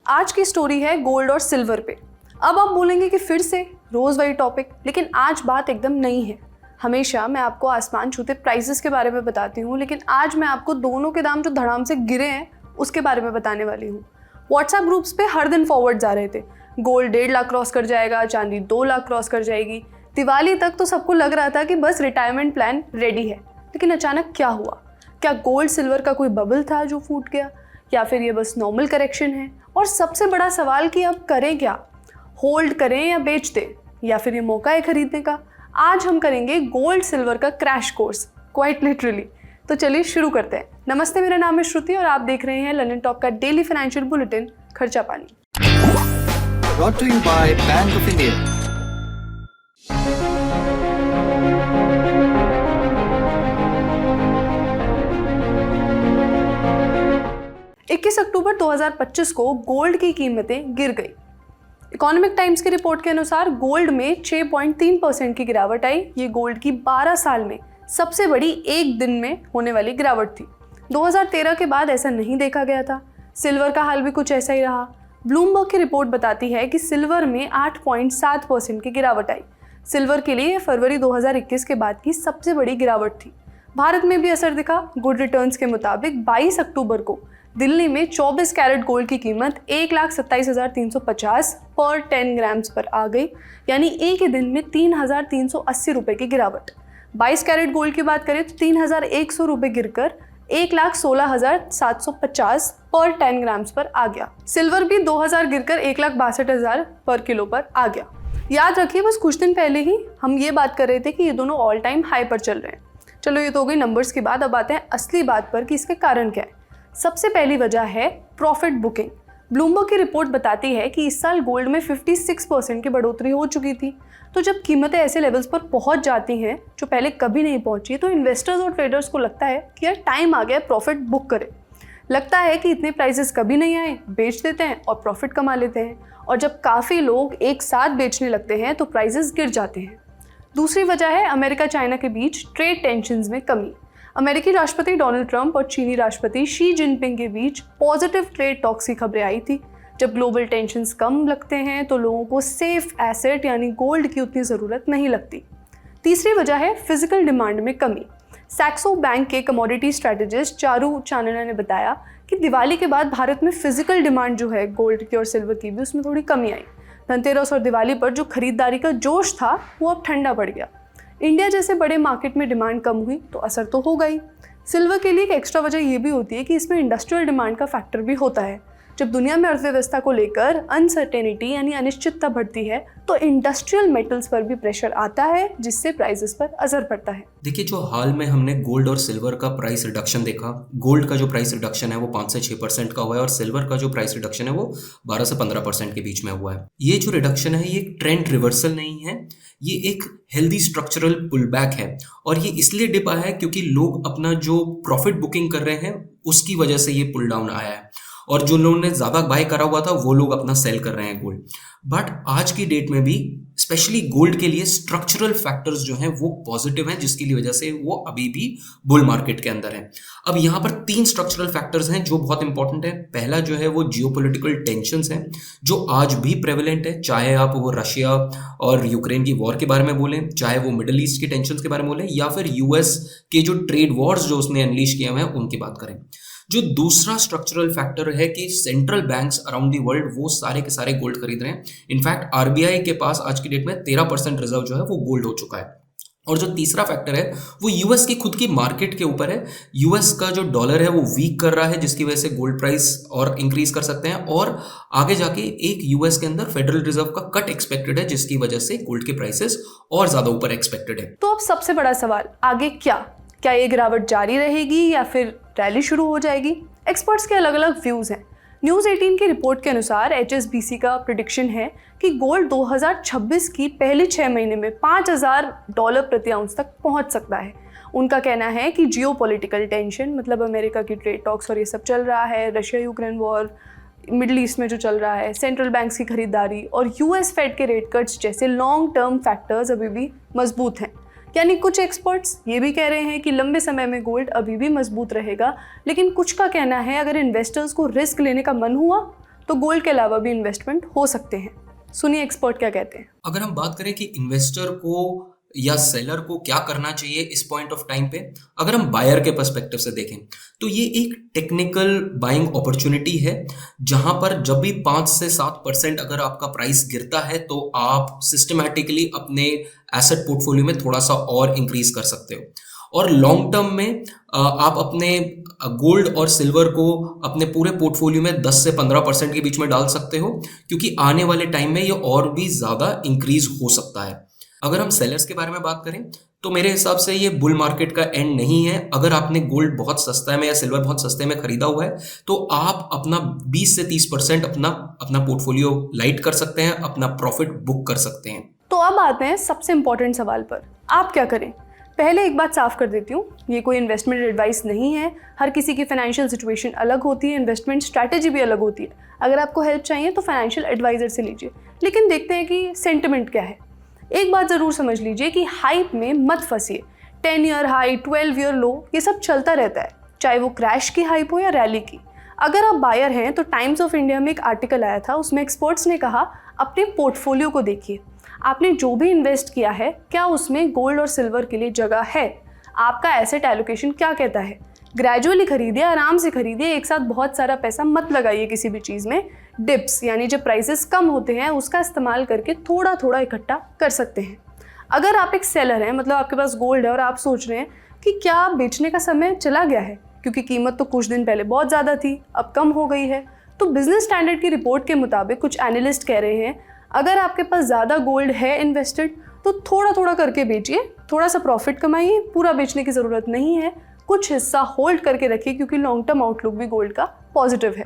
आज की स्टोरी है गोल्ड और सिल्वर पे। अब आप बोलेंगे कि फिर से रोज़ वही टॉपिक, लेकिन आज बात एकदम नई है। हमेशा मैं आपको आसमान छूते प्राइसेस के बारे में बताती हूँ, लेकिन आज मैं आपको दोनों के दाम जो धड़ाम से गिरे हैं उसके बारे में बताने वाली हूँ। व्हाट्सएप ग्रुप्स पे हर दिन फॉरवर्ड जा रहे थे, गोल्ड 1.5 लाख क्रॉस कर जाएगा, चांदी 2 लाख क्रॉस कर जाएगी। दिवाली तक तो सबको लग रहा था कि बस रिटायरमेंट प्लान रेडी है, लेकिन अचानक क्या हुआ? क्या गोल्ड सिल्वर का कोई बबल था जो फूट गया, या फिर ये बस नॉर्मल करेक्शन है? और सबसे बड़ा सवाल कि अब करें क्या? होल्ड करें या बेच दें, या फिर ये मौका है खरीदने का? आज हम करेंगे गोल्ड सिल्वर का क्रैश कोर्स, क्वाइट लिटरली। तो चलिए शुरू करते हैं। नमस्ते, मेरा नाम है श्रुति और आप देख रहे हैं लंदन टॉक का डेली फाइनेंशियल बुलेटिन खर्चा पानी। Brought to you by Bank of India. अक्टूबर 2025 को गोल्ड की कीमतें गिर गई। इकोनॉमिक टाइम्स की रिपोर्ट के अनुसार गोल्ड में 6.3% की गिरावट आई। ये गोल्ड की 12 साल में सबसे बड़ी एक दिन में होने वाली गिरावट थी। 2013 के बाद ऐसा नहीं देखा गया था। सिल्वर का हाल भी कुछ ऐसा ही रहा। ब्लूमबर्ग की रिपोर्ट बताती है कि सिल्वर में 8.7% की गिरावट आई। सिल्वर के लिए फरवरी 2021 के बाद की सबसे बड़ी गिरावट थी। भारत में भी असर दिखा। गुड रिटर्न्स के मुताबिक 22 अक्टूबर को दिल्ली में 24 कैरेट गोल्ड की कीमत 1,27,350 पर 10 ग्राम्स पर आ गई, यानी एक ही दिन में 3,380 रुपये की गिरावट। 22 कैरेट गोल्ड की बात करें तो 3,100 रुपये गिरकर 1,16,750 पर 10 ग्राम्स पर आ गया। सिल्वर भी 2,000 गिरकर 1,62,000 पर किलो पर आ गया। याद रखिए, बस कुछ दिन पहले ही हम ये बात कर रहे थे कि ये दोनों ऑल टाइम हाई पर चल रहे हैं। चलो, ये तो हो गई नंबर्स की बात। अब आते हैं असली बात पर कि इसके कारण क्या है। सबसे पहली वजह है प्रॉफिट बुकिंग। ब्लूमबर्ग की रिपोर्ट बताती है कि इस साल गोल्ड में 56% की बढ़ोतरी हो चुकी थी। तो जब कीमतें ऐसे लेवल्स पर पहुंच जाती हैं जो पहले कभी नहीं पहुंची, तो इन्वेस्टर्स और ट्रेडर्स को लगता है कि यार टाइम आ गया प्रॉफिट बुक करें। लगता है कि इतने प्राइसेस कभी नहीं आए, बेच देते हैं और प्रॉफिट कमा लेते हैं। और जब काफ़ी लोग एक साथ बेचने लगते हैं तो प्राइसेस गिर जाते हैं। दूसरी वजह है अमेरिका चाइना के बीच ट्रेड टेंशंस में कमी। अमेरिकी राष्ट्रपति डोनाल्ड ट्रंप और चीनी राष्ट्रपति शी जिनपिंग के बीच पॉजिटिव ट्रेड टॉक्स की खबरें आई थी। जब ग्लोबल टेंशंस कम लगते हैं तो लोगों को सेफ एसेट यानी गोल्ड की उतनी ज़रूरत नहीं लगती। तीसरी वजह है फिजिकल डिमांड में कमी। सैक्सो बैंक के कमोडिटी स्ट्रेटेजिस्ट चारू चानना ने बताया कि दिवाली के बाद भारत में फिजिकल डिमांड जो है गोल्ड की और सिल्वर की भी, उसमें थोड़ी कमी आई। धनतेरस और दिवाली पर जो खरीदारी का जोश था वो अब ठंडा पड़ गया। इंडिया जैसे बड़े मार्केट में डिमांड कम हुई तो असर तो होगा ही। सिल्वर के लिए एक एक्स्ट्रा वजह ये भी होती है कि इसमें इंडस्ट्रियल डिमांड का फैक्टर भी होता है। जब दुनिया में अर्थव्यवस्था को लेकर अनसर्टेनिटी यानी अनिश्चितता बढ़ती है तो इंडस्ट्रियल मेटल्स पर भी प्रेशर आता है, जिससे प्राइसेस पर असर पड़ता है। देखिए, जो हाल में हमने गोल्ड और सिल्वर का प्राइस रिडक्शन देखा, गोल्ड का जो प्राइस रिडक्शन है वो 5 से 6% का हुआ है और सिल्वर का जो प्राइस रिडक्शन है वो 12 से 15% के बीच में हुआ है। ये जो रिडक्शन है ये ट्रेंड रिवर्सल नहीं है, ये एक हेल्दी स्ट्रक्चरल पुल बैक है। और ये इसलिए डिप आया है क्योंकि लोग अपना जो प्रॉफिट बुकिंग कर रहे हैं उसकी वजह से ये पुल डाउन आया है, और जो लोगों ने ज़्यादा बाय करा हुआ था वो लोग अपना सेल कर रहे हैं गोल्ड। बट आज की डेट में भी स्पेशली गोल्ड के लिए स्ट्रक्चरल फैक्टर्स जो हैं वो पॉजिटिव हैं, जिसकी वजह से वो अभी भी बुल मार्केट के अंदर है। अब यहाँ पर 3 स्ट्रक्चरल फैक्टर्स हैं जो बहुत इंपॉर्टेंट है। पहला जो है वो जियोपॉलिटिकल टेंशंस हैं जो आज भी प्रेवलेंट है, चाहे आप वो रशिया और यूक्रेन की वॉर के बारे में बोलें, चाहे वो मिडल ईस्ट के टेंशंस के बारे में बोलें, या फिर यूएस के जो ट्रेड वॉर्स जो उसने अनलीश किए हुए हैं उनकी बात करें। जो दूसरा स्ट्रक्चरल फैक्टर है कि central banks around the world वो सारे के सारे गोल्ड खरीद रहे हैं। इनफैक्ट आरबीआई के पास आज की डेट में 13% रिजर्व जो है वो गोल्ड हो चुका है। और जो तीसरा फैक्टर है वो यूएस की खुद की मार्केट के ऊपर है। यूएस का जो डॉलर है वो वीक कर रहा है, जिसकी वजह से गोल्ड प्राइस और इंक्रीज कर सकते हैं, और आगे जाके एक यूएस के अंदर फेडरल रिजर्व का कट एक्सपेक्टेड है, जिसकी वजह से गोल्ड के प्राइसेस और ज्यादा ऊपर एक्सपेक्टेड है। तो अब सबसे बड़ा सवाल, आगे क्या ये गिरावट जारी रहेगी या फिर रैली शुरू हो जाएगी? एक्सपर्ट्स के अलग अलग व्यूज़ हैं। न्यूज़ 18 की रिपोर्ट के अनुसार HSBC का प्रेडिक्शन है कि गोल्ड 2026 की पहले 6 महीने में $5,000 प्रति आउंस तक पहुंच सकता है। उनका कहना है कि जियोपॉलिटिकल टेंशन, मतलब अमेरिका की ट्रेड टॉक्स और ये सब चल रहा है, Russia Ukraine war, middle east में जो चल रहा है, सेंट्रल बैंक्स की खरीदारी और यूएस फेड के रेट कट्स जैसे लॉन्ग टर्म फैक्टर्स अभी भी मजबूत हैं। यानी कुछ एक्सपर्ट्स ये भी कह रहे हैं कि लंबे समय में गोल्ड अभी भी मजबूत रहेगा, लेकिन कुछ का कहना है अगर इन्वेस्टर्स को रिस्क लेने का मन हुआ तो गोल्ड के अलावा भी इन्वेस्टमेंट हो सकते हैं। सुनिए एक्सपर्ट क्या कहते हैं। अगर हम बात करें कि इन्वेस्टर को या सेलर को क्या करना चाहिए इस पॉइंट ऑफ टाइम पे, अगर हम बायर के पर्सपेक्टिव से देखें तो ये एक टेक्निकल बाइंग अपॉर्चुनिटी है, जहां पर जब भी 5 से 7% अगर आपका प्राइस गिरता है तो आप सिस्टमैटिकली अपने एसेट पोर्टफोलियो में थोड़ा सा और इंक्रीज कर सकते हो। और लॉन्ग टर्म में आप अपने गोल्ड और सिल्वर को अपने पूरे पोर्टफोलियो में 10 से 15% के बीच में डाल सकते हो, क्योंकि आने वाले टाइम में ये और भी ज़्यादा इंक्रीज हो सकता है। अगर हम सेलर्स के बारे में बात करें तो मेरे हिसाब से ये बुल मार्केट का एंड नहीं है। अगर आपने गोल्ड बहुत सस्ता में या सिल्वर बहुत सस्ते में खरीदा हुआ है तो आप अपना 20 से 30% अपना पोर्टफोलियो लाइट कर सकते हैं, अपना प्रॉफिट बुक कर सकते हैं। तो अब आते हैं सबसे इंपॉर्टेंट सवाल पर, आप क्या करें। पहले एक बात साफ कर देती हूँ, ये कोई इन्वेस्टमेंट एडवाइस नहीं है। हर किसी की फाइनेंशियल सिचुएशन अलग होती है, इन्वेस्टमेंट स्ट्रैटेजी भी अलग होती है। अगर आपको हेल्प चाहिए तो फाइनेंशियल एडवाइजर से लीजिए। लेकिन देखते हैं कि सेंटिमेंट क्या है। एक बात ज़रूर समझ लीजिए कि हाइप में मत फंसिए। 10 ईयर हाई, 12 ईयर लो, ये सब चलता रहता है, चाहे वो क्रैश की हाइप हो या रैली की। अगर आप बायर हैं तो टाइम्स ऑफ इंडिया में एक आर्टिकल आया था, उसमें एक्सपर्ट्स ने कहा अपने पोर्टफोलियो को देखिए, आपने जो भी इन्वेस्ट किया है क्या उसमें गोल्ड और सिल्वर के लिए जगह है, आपका एसेट एलोकेशन क्या कहता है। ग्रेजुअली खरीदिए, आराम से खरीदिए, एक साथ बहुत सारा पैसा मत लगाइए किसी भी चीज़ में। डिप्स यानी जब प्राइसेस कम होते हैं उसका इस्तेमाल करके थोड़ा थोड़ा इकट्ठा कर सकते हैं। अगर आप एक सेलर हैं, मतलब आपके पास गोल्ड है और आप सोच रहे हैं कि क्या बेचने का समय चला गया है, क्योंकि कीमत तो कुछ दिन पहले बहुत ज़्यादा थी, अब कम हो गई है, तो बिजनेस स्टैंडर्ड की रिपोर्ट के मुताबिक कुछ एनालिस्ट कह रहे हैं अगर आपके पास ज़्यादा गोल्ड है इन्वेस्टेड तो थोड़ा थोड़ा करके बेचिए, थोड़ा सा प्रॉफिट कमाइए, पूरा बेचने की ज़रूरत नहीं है, कुछ हिस्सा होल्ड करके रखिए, क्योंकि लॉन्ग टर्म आउटलुक भी गोल्ड का पॉजिटिव है।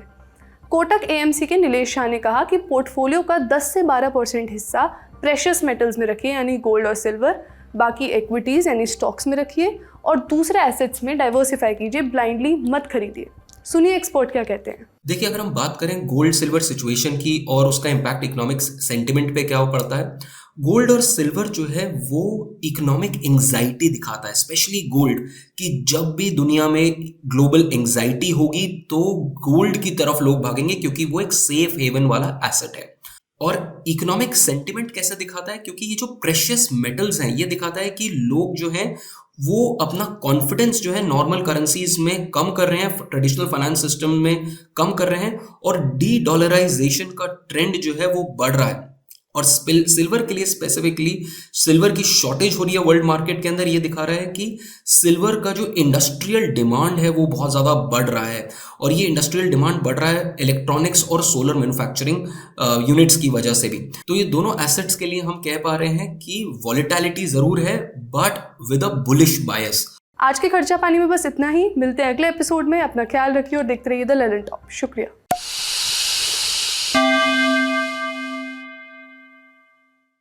कोटक एएमसी के नीलेश शाह ने कहा कि पोर्टफोलियो का 10 से 12% हिस्सा प्रेशियस मेटल्स में रखिए, यानी गोल्ड और सिल्वर, बाकी इक्विटीज़ यानी स्टॉक्स में रखिए और दूसरे एसेट्स में डाइवर्सिफाई कीजिए, ब्लाइंडली मत खरीदिए। सुनिए एक्सपर्ट क्या कहते हैं। देखिए, अगर हम बात करें गोल्ड सिल्वर सिचुएशन की और उसका इम्पैक्ट इकोनॉमिक सेंटिमेंट पे क्या पड़ता है, गोल्ड और सिल्वर जो है वो इकोनॉमिक एंजाइटी दिखाता है, स्पेशली गोल्ड, कि जब भी दुनिया में ग्लोबल एंजाइटी होगी तो गोल्ड की तरफ लोग भागेंगे, क्योंकि वो एक सेफ हेवन वाला एसेट है। और इकोनॉमिक सेंटिमेंट कैसे दिखाता है, क्योंकि ये जो प्रेशियस मेटल्स हैं ये दिखाता है कि लोग जो हैं वो अपना कॉन्फिडेंस जो है नॉर्मल करेंसीज में कम कर रहे हैं, ट्रेडिशनल फाइनेंस सिस्टम में कम कर रहे हैं, और डी डॉलराइजेशन का ट्रेंड जो है वो बढ़ रहा है। और सिल्वर के लिए स्पेसिफिकली सिल्वर की शॉर्टेज हो रही है वर्ल्ड मार्केट के अंदर। ये दिखा रहा है कि सिल्वर का जो इंडस्ट्रियल डिमांड है वो बहुत ज़्यादा बढ़ रहा है, और ये इंडस्ट्रियल डिमांड बढ़ रहा है इलेक्ट्रॉनिक्स और सोलर मैन्युफैक्चरिंग यूनिट्स की वजह से भी। तो ये दोनों एसेट्स के लिए हम कह पा रहे हैं कि वॉलेटिलिटी ज़रूर है, बट विद अ बुलिश बायस। आज के खर्चा पानी में बस इतना ही। मिलते हैं अगले एपिसोड में। अपना ख्याल रखिए और देखते रहिए द लर्निंग टॉप। शुक्रिया।